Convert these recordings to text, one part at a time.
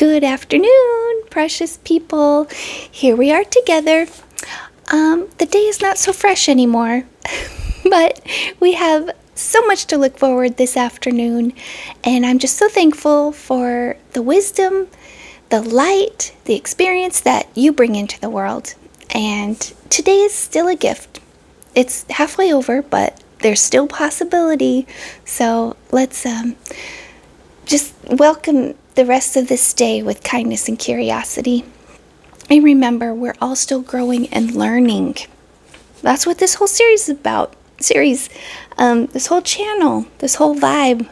Good afternoon, precious people. Here we are together. The day is not so fresh anymore, but we have so much to look forward this afternoon, and I'm just so thankful for the wisdom, the light, the experience that you bring into the world. And today is still a gift. It's halfway over, but there's still possibility. So let's just welcome the rest of this day with kindness and curiosity. And remember, we're all still growing and learning. That's what this whole series is about. This whole channel, this whole vibe.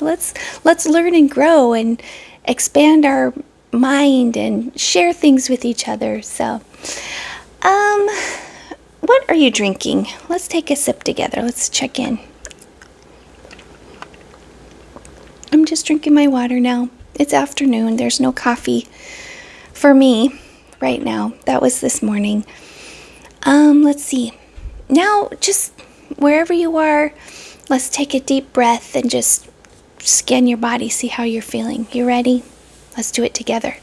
let's learn and grow and expand our mind and share things with each other. So, what are you drinking? Let's take a sip together. Let's check in. I'm just drinking my water now. It's afternoon. There's no coffee for me right now. That was this morning. Let's see. Now, just wherever you are, let's take a deep breath and just scan your body, see how you're feeling. You ready? Let's do it together.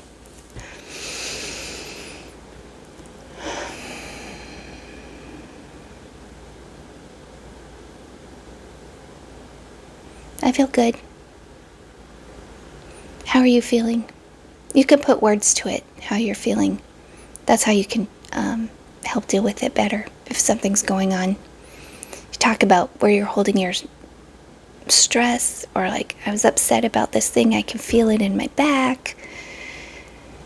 I feel good. How are you feeling? You can put words to it, how you're feeling. That's how you can help deal with it better if something's going on. You talk about where you're holding your stress, or like, I was upset about this thing, I can feel it in my back,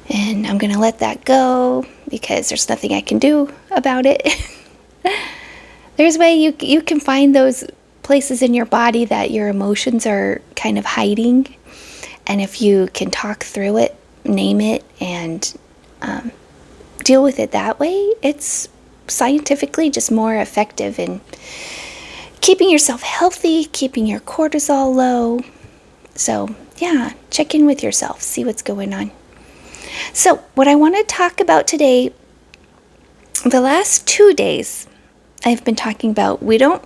and I'm going to let that go because there's nothing I can do about it. There's a way you can find those places in your body that your emotions are kind of hiding. And if you can talk through it, name it, and deal with it that way, it's scientifically just more effective in keeping yourself healthy, keeping your cortisol low. So, yeah, check in with yourself, see what's going on. So, what I want to talk about today, the last 2 days, I've been talking about we don't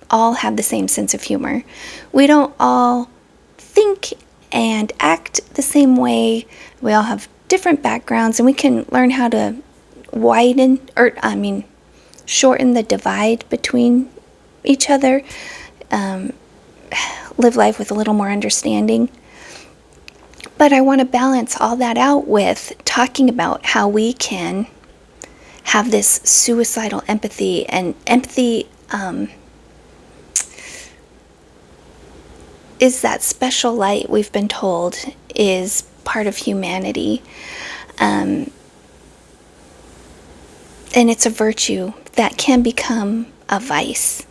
all have the same sense of humor. We don't all think and act the same way. We all have different backgrounds, and we can learn how to shorten the divide between each other, live life with a little more understanding. But I want to balance all that out with talking about how we can have this suicidal empathy, and empathy is that special light we've been told is part of humanity. And it's a virtue that can become a vice.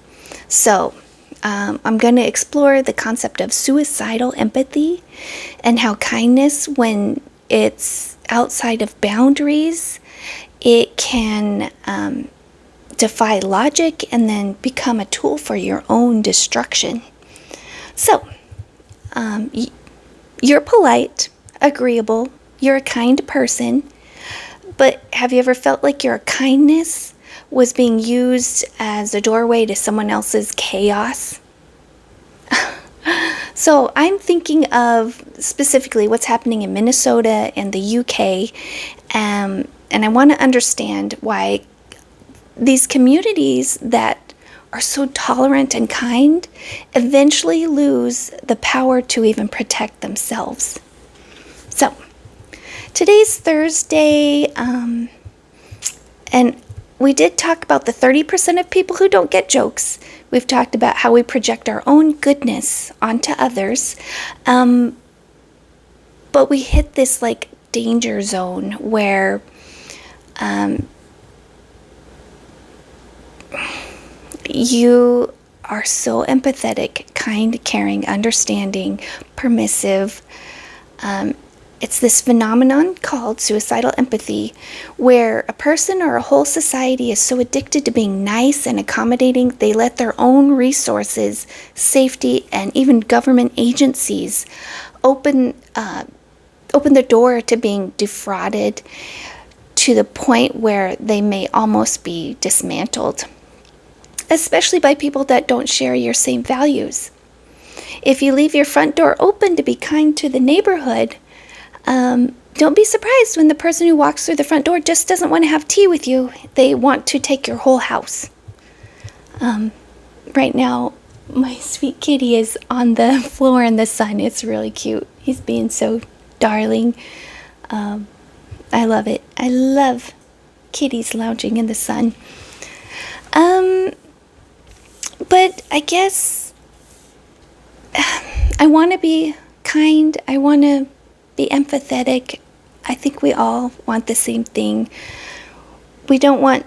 So I'm going to explore the concept of suicidal empathy and how kindness, when it's outside of boundaries, it can defy logic and then become a tool for your own destruction. So, you're polite, agreeable, you're a kind person, but have you ever felt like your kindness was being used as a doorway to someone else's chaos? So I'm thinking of specifically what's happening in Minnesota and the UK, and I want to understand why these communities that are so tolerant and kind eventually lose the power to even protect themselves. So, today's Thursday, and we did talk about the 30% of people who don't get jokes. We've talked about how we project our own goodness onto others, but we hit this like danger zone where you are so empathetic, kind, caring, understanding, permissive. It's this phenomenon called suicidal empathy, where a person or a whole society is so addicted to being nice and accommodating, they let their own resources, safety, and even government agencies open the door to being defrauded to the point where they may almost be dismantled, especially by people that don't share your same values. If you leave your front door open to be kind to the neighborhood, Don't be surprised when the person who walks through the front door just doesn't want to have tea with you. They want to take your whole house. Right now, my sweet kitty is on the floor in the sun. It's really cute. He's being so darling. I love it. I love kitties lounging in the sun. But I guess I want to be kind. I want to be empathetic. I think we all want the same thing. We don't want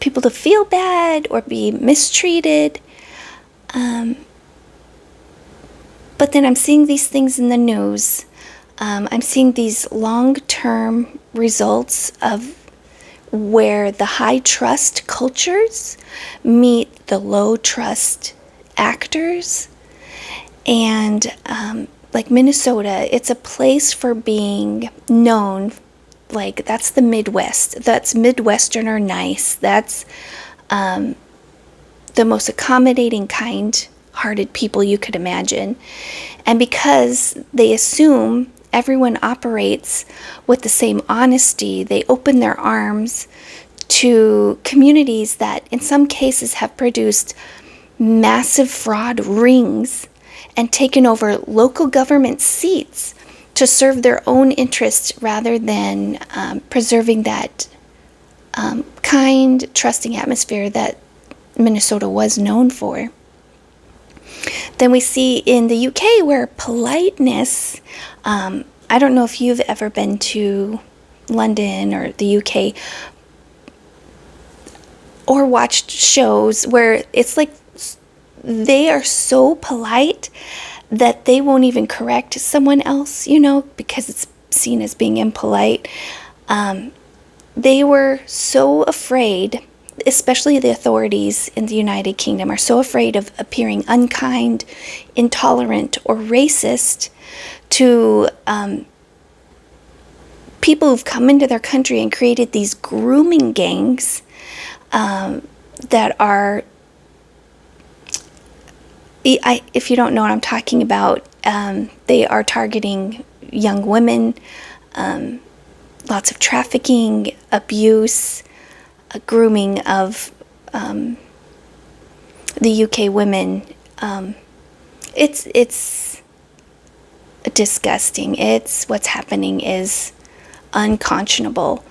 people to feel bad or be mistreated. But then I'm seeing these things in the news. I'm seeing these long-term results of where the high-trust cultures meet the low-trust actors. And like Minnesota, it's a place for being known. Like, that's the Midwest. That's Midwesterner nice. That's the most accommodating, kind-hearted people you could imagine. And because they assume everyone operates with the same honesty, they open their arms to communities that in some cases have produced massive fraud rings and taken over local government seats to serve their own interests rather than preserving that kind, trusting atmosphere that Minnesota was known for. Then we see in the UK where politeness, I don't know if you've ever been to London or the UK or watched shows where it's like they are so polite that they won't even correct someone else, because it's seen as being impolite. They were so afraid, especially the authorities in the United Kingdom are so afraid of appearing unkind, intolerant, or racist to people who've come into their country and created these grooming gangs that are, if you don't know what I'm talking about, they are targeting young women, lots of trafficking, abuse, grooming of the UK women. It's disgusting. What's happening is unconscionable,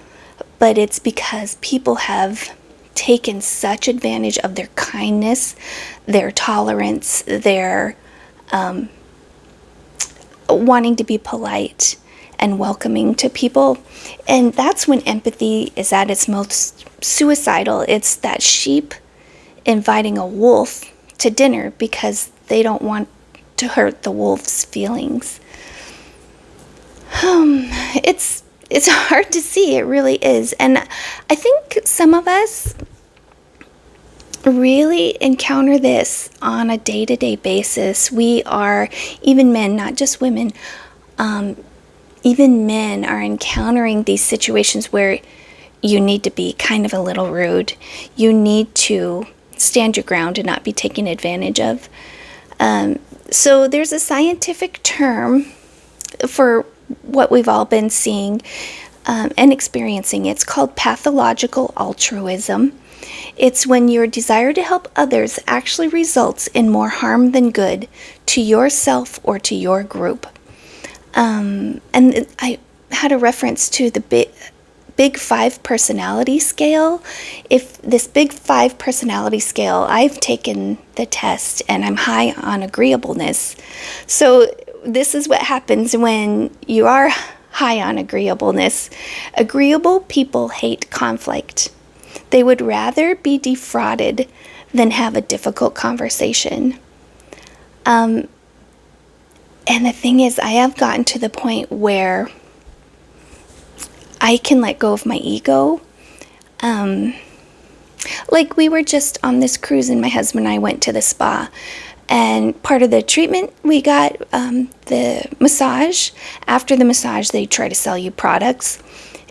but it's because people have taken such advantage of their kindness, their tolerance, their wanting to be polite and welcoming to people. And that's when empathy is at its most suicidal. It's that sheep inviting a wolf to dinner because they don't want to hurt the wolf's feelings. It's hard to see, it really is. And I think some of us really encounter this on a day-to-day basis. We are, even men, not just women, even men are encountering these situations where you need to be kind of a little rude. You need to stand your ground and not be taken advantage of. So there's a scientific term for what we've all been seeing and experiencing. It's called pathological altruism. It's when your desire to help others actually results in more harm than good to yourself or to your group. And I had a reference to the Big Five personality scale. If this Big Five personality scale, I've taken the test and I'm high on agreeableness. So this is what happens when you are high on agreeableness. Agreeable people hate conflict. They would rather be defrauded than have a difficult conversation. And the thing is, I have gotten to the point where I can let go of my ego. Like we were just on this cruise and my husband and I went to the spa. And part of the treatment, we got the massage. After the massage, they try to sell you products.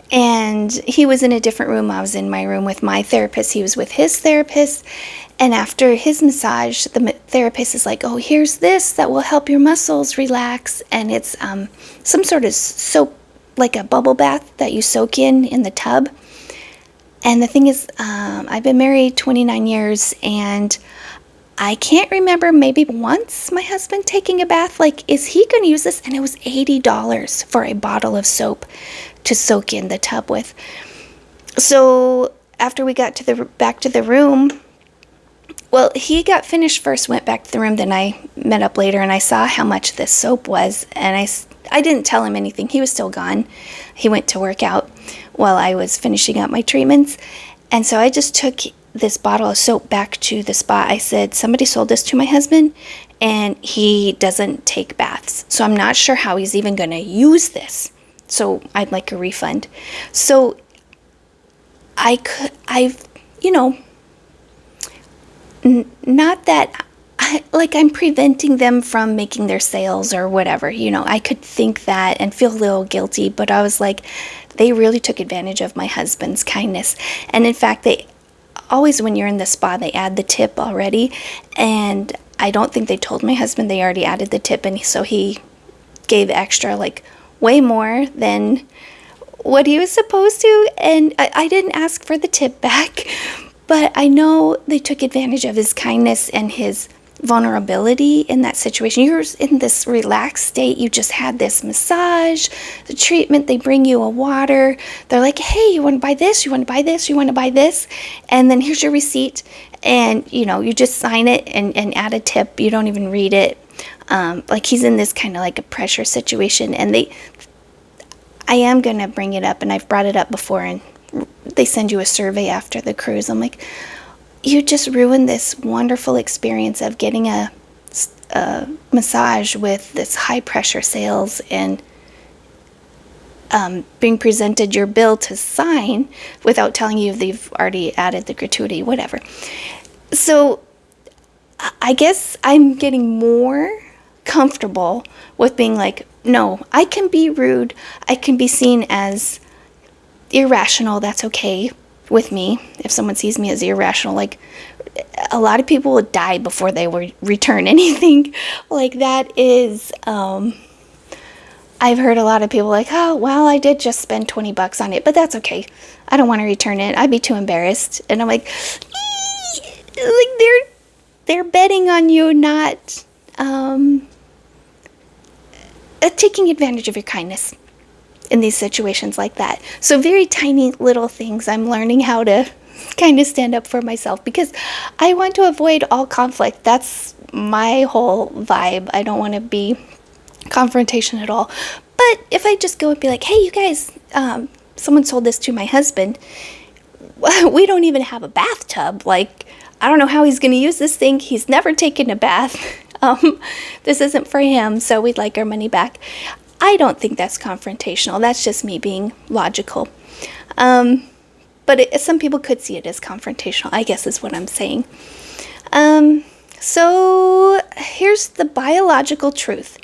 And he was in a different room. I was in my room with my therapist. He was with his therapist. And after his massage, the therapist is like, oh, here's this that will help your muscles relax. And it's some sort of soap, like a bubble bath that you soak in the tub. And the thing is, I've been married 29 years, and I can't remember maybe once my husband taking a bath. Like, is he going to use this? And it was $80 for a bottle of soap to soak in the tub with. So after we got to back to the room, well, he got finished first, went back to the room, then I met up later, and I saw how much this soap was, and I didn't tell him anything. He was still gone. He went to work out while I was finishing up my treatments, and so I just took this bottle of soap back to the spot. I said, somebody sold this to my husband, and he doesn't take baths, so I'm not sure how he's even going to use this, so I'd like a refund. So not that I'm preventing them from making their sales or whatever. I could think that and feel a little guilty, but I was like, they really took advantage of my husband's kindness. And in fact, they always, when you're in the spa, they add the tip already. And I don't think they told my husband they already added the tip. And so he gave extra, like way more than what he was supposed to. And I didn't ask for the tip back. But I know they took advantage of his kindness and his vulnerability in that situation. You're in this relaxed state. You just had this massage, the treatment. They bring you a water. They're like, hey, you want to buy this? You want to buy this? You want to buy this? And then here's your receipt. And, you just sign it and add a tip. You don't even read it. Like he's in this kind of like a pressure situation. And I am going to bring it up, and I've brought it up before, and they send you a survey after the cruise. I'm like, you just ruined this wonderful experience of getting a massage with this high pressure sales and being presented your bill to sign without telling you they've already added the gratuity, whatever. So I guess I'm getting more comfortable with being like, no, I can be rude. I can be seen as irrational. That's okay with me. If someone sees me as irrational, like a lot of people would die before they would return anything like that. Is I've heard a lot of people like, oh well, I did just spend $20 on it, but that's okay, I don't want to return it, I'd be too embarrassed. And I'm like they're betting on you not taking advantage of your kindness in these situations like that. So very tiny little things I'm learning how to kind of stand up for myself, because I want to avoid all conflict. That's my whole vibe. I don't want to be confrontation at all. But if I just go and be like, hey, you guys, someone sold this to my husband. We don't even have a bathtub. Like, I don't know how he's going to use this thing. He's never taken a bath. This isn't for him, so we'd like our money back. I don't think that's confrontational. That's just me being logical. But some people could see it as confrontational, I guess is what I'm saying. So here's the biological truth.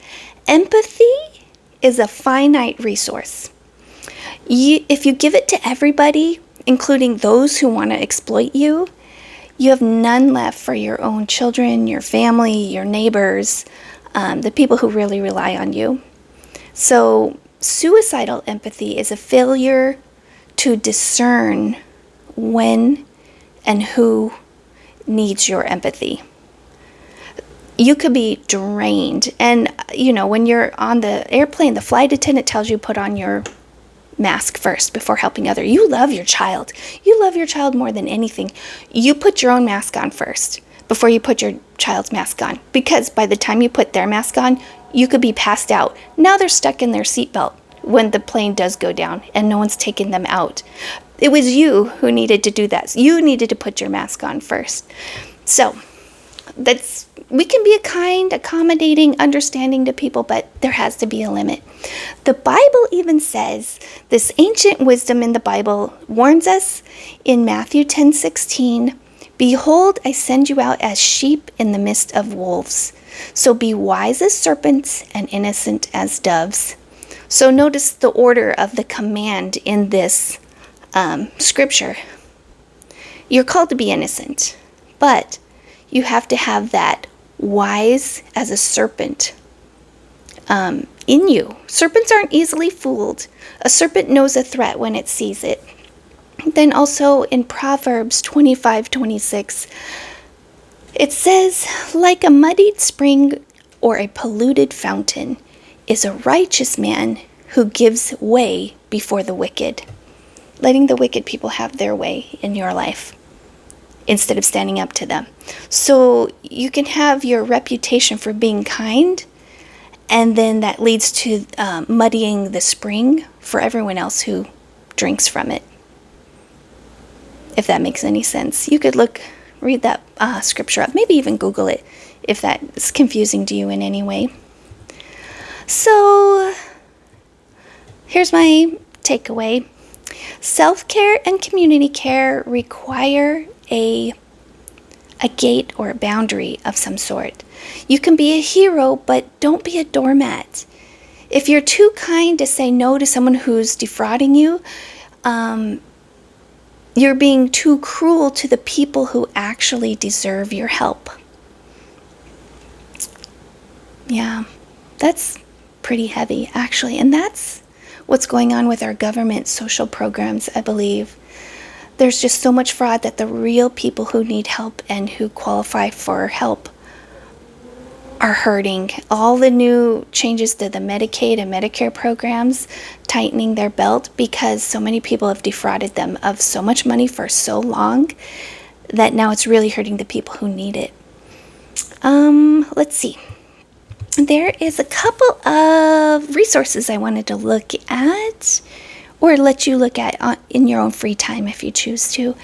Empathy is a finite resource. If you give it to everybody, including those who want to exploit you, you have none left for your own children, your family, your neighbors, the people who really rely on you. So suicidal empathy is a failure to discern when and who needs your empathy. You could be drained. And, when you're on the airplane, the flight attendant tells you put on your mask first before helping others. You love your child. You love your child more than anything. You put your own mask on first before you put your child's mask on. Because by the time you put their mask on, you could be passed out. Now they're stuck in their seatbelt when the plane does go down and no one's taking them out. It was you who needed to do that. You needed to put your mask on first. So we can be a kind, accommodating, understanding to people, but there has to be a limit. The Bible even says, this ancient wisdom in the Bible warns us in Matthew 10:16, behold, I send you out as sheep in the midst of wolves. So be wise as serpents and innocent as doves. So notice the order of the command in this scripture. You're called to be innocent, but you have to have that wise as a serpent in you. Serpents aren't easily fooled. A serpent knows a threat when it sees it. Then also in Proverbs 25:26, it says, like a muddied spring or a polluted fountain is a righteous man who gives way before the wicked. Letting the wicked people have their way in your life instead of standing up to them. So you can have your reputation for being kind, and then that leads to muddying the spring for everyone else who drinks from it. If that makes any sense. You could read that scripture up, maybe even Google it if that's confusing to you in any way. So here's my takeaway. Self-care and community care require a gate or a boundary of some sort. You can be a hero, but don't be a doormat. If you're too kind to say no to someone who's defrauding you, you're being too cruel to the people who actually deserve your help. Yeah, that's pretty heavy, actually. And that's what's going on with our government social programs, I believe. There's just so much fraud that the real people who need help and who qualify for help are hurting. All the new changes to the Medicaid and Medicare programs tightening their belt because so many people have defrauded them of so much money for so long that now it's really hurting the people who need it. Let's see. There is a couple of resources I wanted to look at, or let you look at in your own free time if you choose to.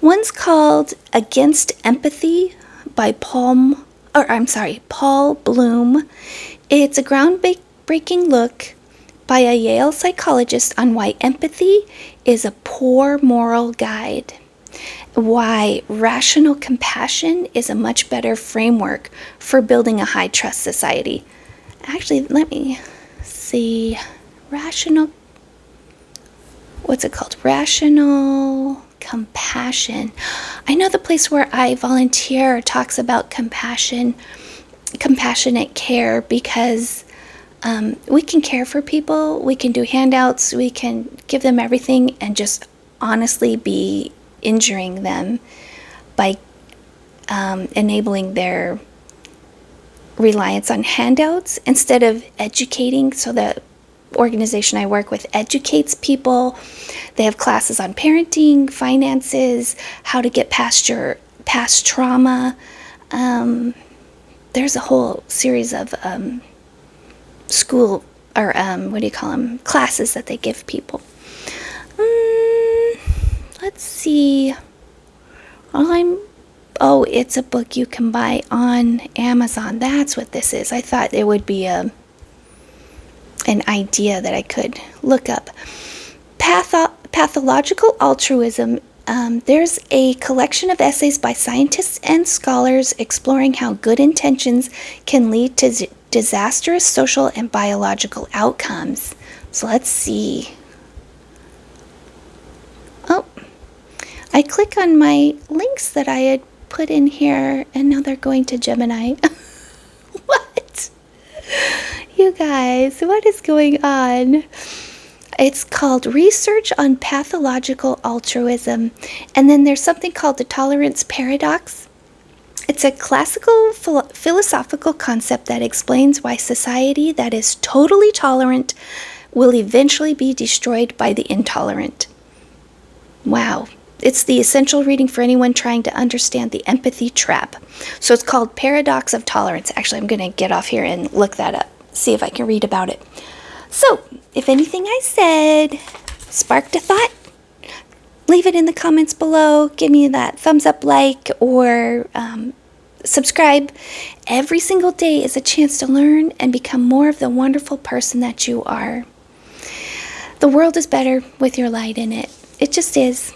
One's called Against Empathy by Paul Bloom. It's a groundbreaking look by a Yale psychologist on why empathy is a poor moral guide, why rational compassion is a much better framework for building a high-trust society. Actually, let me see. What's it called? Rational compassion. I know the place where I volunteer talks about compassionate care, because we can care for people, we can do handouts, we can give them everything and just honestly be injuring them by enabling their reliance on handouts instead of educating. So the organization I work with educates people. They have classes on parenting, finances, how to get past your past trauma. There's a whole series of school, or classes that they give people. Let's see. It's a book you can buy on Amazon. That's what this is. I thought it would be an idea that I could look up. Pathological Altruism. There's a collection of essays by scientists and scholars exploring how good intentions can lead to disastrous social and biological outcomes. So let's see. Oh, I click on my links that I had put in here, and now they're going to Gemini. What? You guys, what is going on? It's called Research on Pathological Altruism. And then there's something called the Tolerance Paradox. It's a classical philosophical concept that explains why society that is totally tolerant will eventually be destroyed by the intolerant. Wow. It's the essential reading for anyone trying to understand the empathy trap. So it's called Paradox of Tolerance. Actually, I'm going to get off here and look that up, see if I can read about it. So, if anything I said sparked a thought, leave it in the comments below. Give me that thumbs up, like, or subscribe. Every single day is a chance to learn and become more of the wonderful person that you are. The world is better with your light in it. It just is.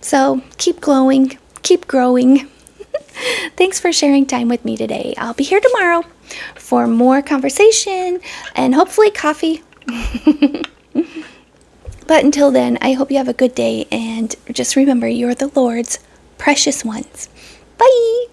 So keep glowing, keep growing. Thanks for sharing time with me today. I'll be here tomorrow for more conversation and hopefully coffee. But until then, I hope you have a good day, and just remember, you're the Lord's precious ones. Bye!